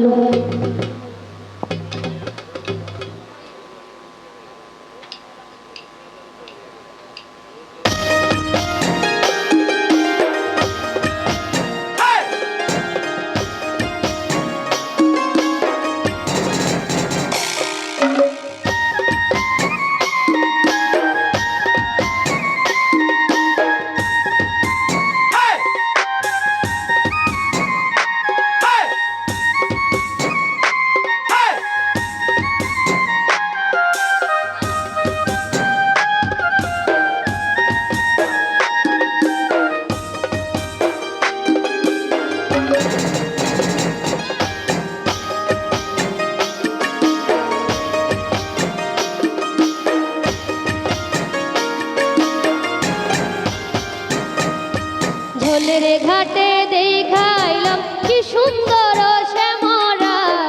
গেল। ঝোলের ঘাটে দেখাইলাম কি সুন্দর শ্যামরায়,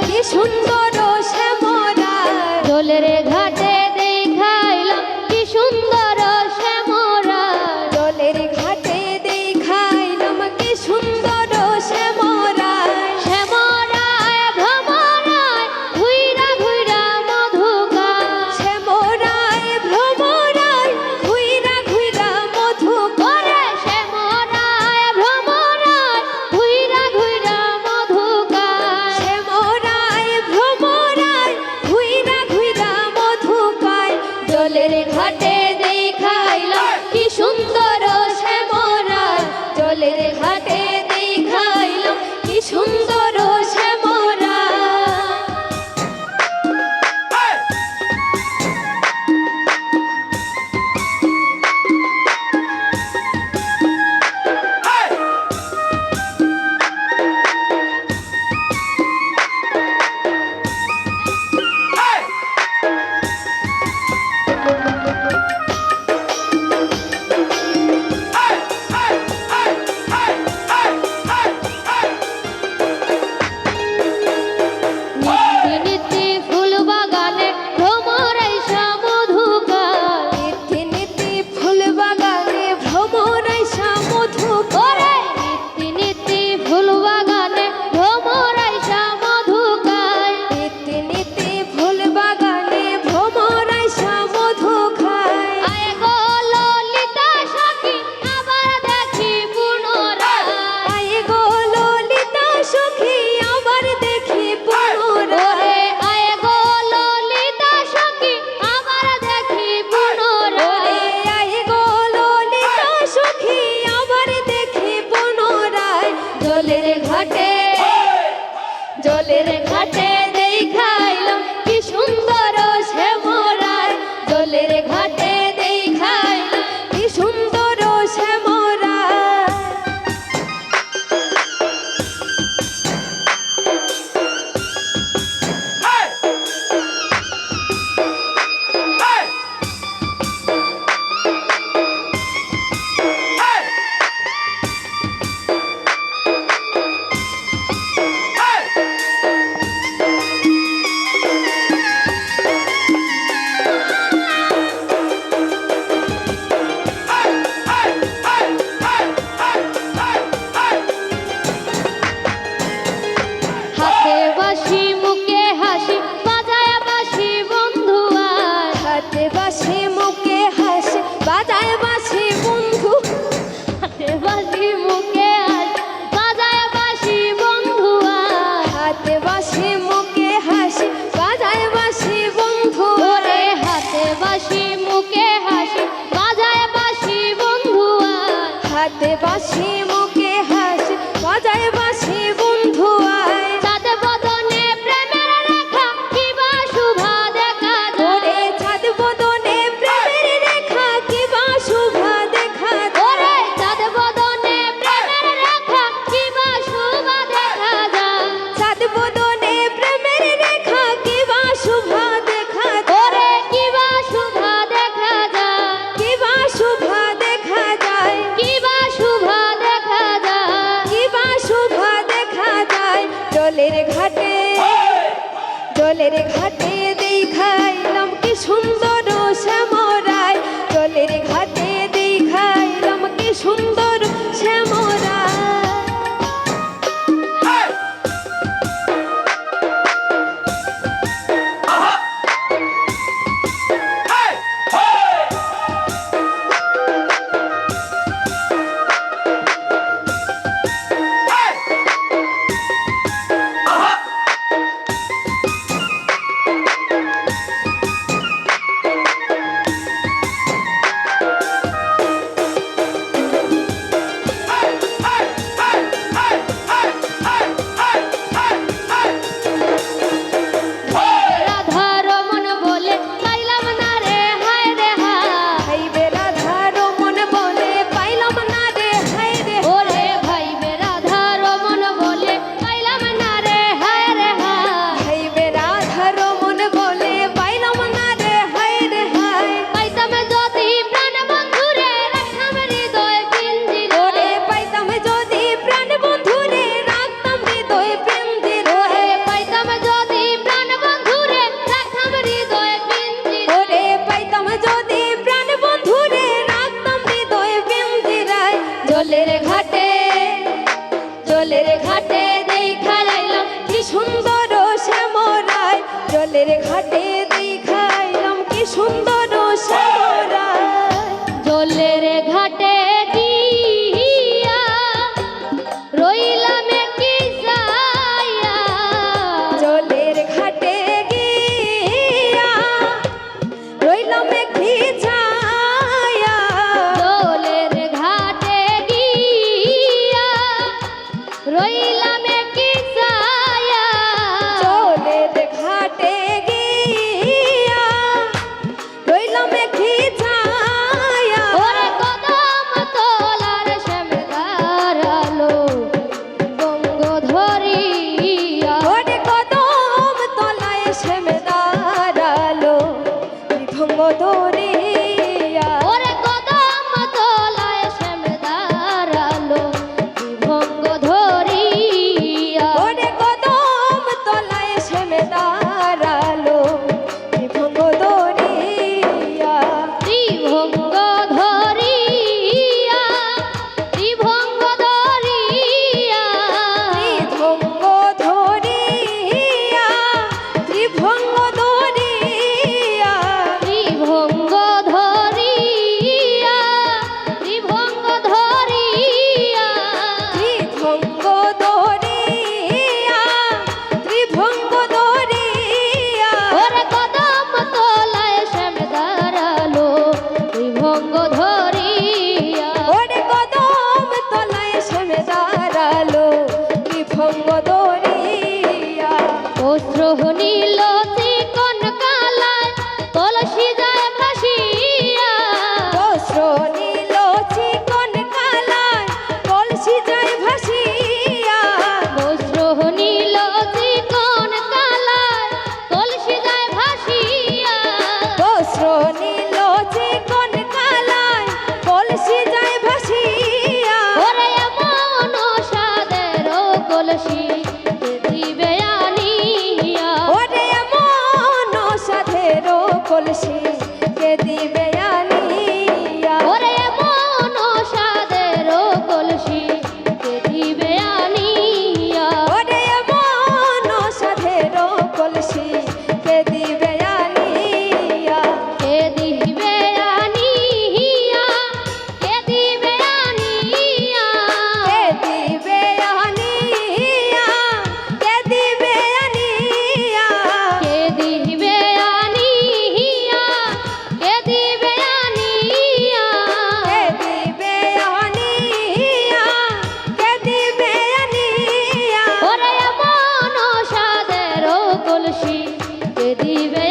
কি সুন্দর শ্যামরায়। ঝোলের ঘাটে দেখাইলাম কি সুন্দর শ্যামরায়, ঝোলের ঘাটে দেখাইলাম কি সুন্দর শ্যামরায়। শ্যামরায় ভ্রমরায় ঘুইরা ঘুইরা মধু খায়, শ্যামরায় ভ্রমরায় ঘুইরা ঘুইরা মধু করে। শ্যামরায় ভ্রমরায় ঘুইরা ঘুইরা মধু খায়, শ্যামরায় ভ্রমরায় ঘুইরা ঘুইরা মধু খায়। জলের ঘাটে দেখাইলাম কি সুন্দর শ্যামরায়, জলের ঘাটে দেখাইলাম কি সুন্দর শ্যামরায়। জলের ঘাটে দেখাইলাম কি সুন্দর শ্যামরায়, জলের ঘাটে দেখাইলাম কি সুন্দর শ্যামরায়। হাতে বাঁশি মুখে হাসি বাজায় বাঁশি বন্ধু আয়, হাতে বাঁশি মুখে হাসি বাজায় বাঁশি বন্ধু, হাতে বাঁশি মুখে হাসি বাজায় বাঁশি বন্ধু আয়, হাতে বাঁশি মুখে হাসি বাজায় বাঁশি বন্ধু ওরে। হাতে বাঁশি মুখে হাসি বাজায় বাঁশি বন্ধু আয়, হাতে বাঁশি মুখে হাসি বাজায় বাঁশি বন্ধু আয়। চাঁদ বদনে প্রেমের রেখা কিবা শুভা দেখা ধরে, চাঁদ বদনে প্রেমের রেখা কিবা শুভা দেখা ধরে, চাঁদ বদনে প্রেমের রেখা কিবা শুভা দেখা যায়, চাঁদ বদনে প্রেমের রেখা কিবা শুভা দেখা ধরে, কিবা শুভা দেখা যায়, কিবা শুভা দেখা যায়, কিবা শুভা দেখা যায়, কিবা শুভা দেখা যায়। জলের ঘাটে জলের ঘাটে দেখাইলাম কি সুন্দর শ্যামরায়, জলের ঘাটে দেখাইলাম কি সুন্দর শ্যামরায়। জলের ঘাটে দেখাইলাম কি সুন্দর শ্যামরা, জলের ঘাটে গিয়া রইলাম কি যাইয়া, জলের ঘাটে গিয়া রইলাম কি যাইয়া, জলের ঘাটে গিয়া রইলাম কি যাইয়া, জলের ঘাটে গিয়া রইলাম কি যাইয়া, ওরে কদম তলার শ্যামে দাঁড়ালো বঙ্গ ধরিয়া, ওরে কদম তলায় শ্যামে দাঁড়ালো বিভঙ্গ ধরিয়া, ওরে কদম তলায় শ্যামে দাঁড়ালো বিভঙ্গ ধরিয়া, ওরে কদম তলায় শ্যামে দাঁড়ালো বিভঙ্গ ধরিয়া, বিভঙ্গ ধরিয়া, বিভঙ্গ ধরিয়া, বিভঙ্গ ধরিয়া, বিভঙ্গ ধরিয়া, বিভঙ্গ ধরিয়া, বিভঙ্গ ধরিয়া, বিভঙ্গ ধরিয়া, বিভঙ্গ ধরিয়া, ওরে কদম তলায় শ্যামে দাঁড়ালো বিভঙ্গ ধরিয়া, ওরে কদম তলায় শ্যামে দাঁড়ালো বিভঙ্গ ধরিয়া, অস্ত্র নীল চিকন কালায় কলসি যায় ভাসিয়া, অস্ত্র নীল চিকন কালায় কলসি যায় ভাসিয়া, অস্ত্র নীল চিকন কালায় কলসি যায় ভাসিয়া, অস্ত্র নীল চিকন কালায় কলসি যায় ভাসিয়া, ওরে এমন সাদের কলসি কে দিবে আনিয়া, ওরে এমন সাদের কলসি কে দিবে আনিয়া, ওরে এমন সাদের কলসি কে দিবে আনিয়া, ওরে এমন সাদের কলসি কে দিবে আনিয়া, কে দিবে আনিয়া, কে দিবে আনিয়া, কে দিবে আনিয়া, কে দিবে আনিয়া, কে দিবে আনিয়া, কে দিবে আনিয়া, কে দিবে আনিয়া, কে দিবে আনিয়া, ওরে এমন সাদের কলসি কে দিবে